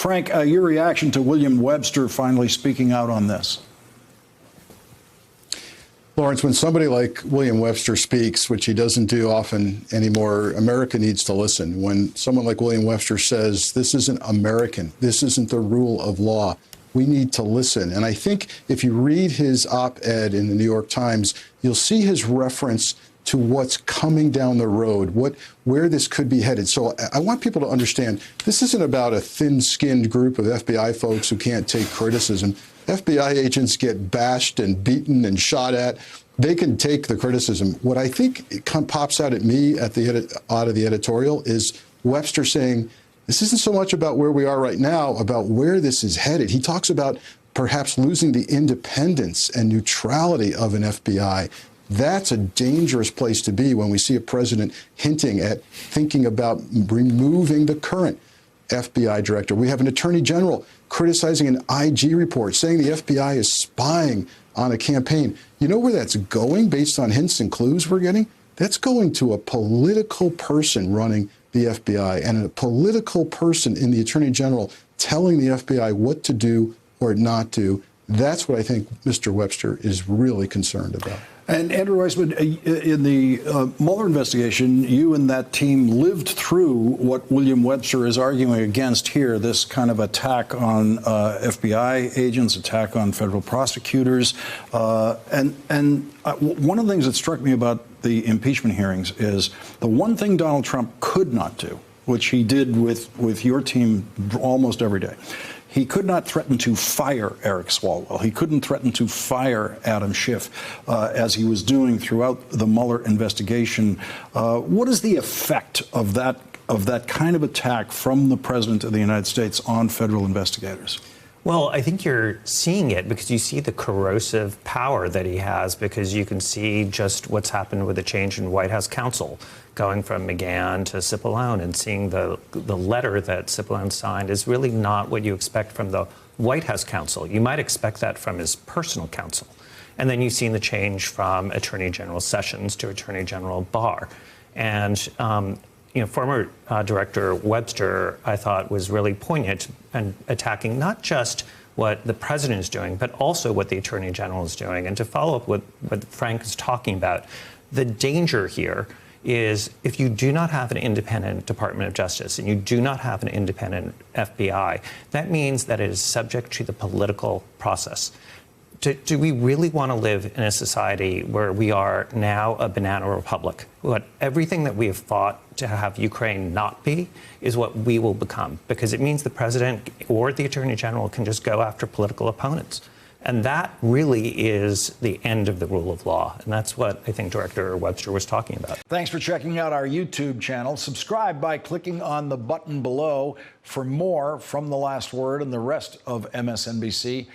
Frank, your reaction to William Webster finally speaking out on this? Lawrence, when somebody like William Webster speaks, which he doesn't do often anymore, America needs to listen. When someone like William Webster says, this isn't American, this isn't the rule of law, we need to listen. And I think if you read his op-ed in the New York Times, you'll see his reference to what's coming down the road, where this could be headed. So I want people to understand this isn't about a thin-skinned group of FBI folks who can't take criticism. FBI agents get bashed and beaten and shot at. They can take the criticism. What I think pops out at me out of the editorial is Webster saying, this isn't so much about where we are right now, about where this is headed. He talks about perhaps losing the independence and neutrality of an FBI. That's a dangerous place to be when we see a president hinting at thinking about removing the current FBI director. We have an attorney general criticizing an IG report, saying the FBI is spying on a campaign. You know where that's going based on hints and clues we're getting? That's going to a political person running the FBI and a political person in the attorney general telling the FBI what to do or not do. That's what I think Mr. Webster is really concerned about. And Andrew Weissmann, in the Mueller investigation, you and that team lived through what William Webster is arguing against here, this kind of attack on FBI agents, attack on federal prosecutors. And one of the things that struck me about the impeachment hearings is the one thing Donald Trump could not do, which he did with your team almost every day. He could not threaten to fire Eric Swalwell. He couldn't threaten to fire Adam Schiff, as he was doing throughout the Mueller investigation. What is the effect of that kind of attack from the President of the United States on federal investigators? Well, I think you're seeing it because you see the corrosive power that he has, because you can see just what's happened with the change in White House counsel, going from McGahn to Cipollone, and seeing the letter that Cipollone signed is really not what you expect from the White House counsel. You might expect that from his personal counsel. And then you've seen the change from Attorney General Sessions to Attorney General Barr. And former Director Webster, I thought, was really poignant and attacking not just what the president is doing, but also what the attorney general is doing. And to follow up with what Frank is talking about, the danger here is if you do not have an independent Department of Justice and you do not have an independent FBI, that means that it is subject to the political process. Do we really want to live in a society where we are now a banana republic? What everything that we have fought to have Ukraine not be is what we will become, because it means the president or the attorney general can just go after political opponents. And that really is the end of the rule of law. And that's what I think Director Webster was talking about. Thanks for checking out our YouTube channel. Subscribe by clicking on the button below for more from The Last Word and the rest of MSNBC.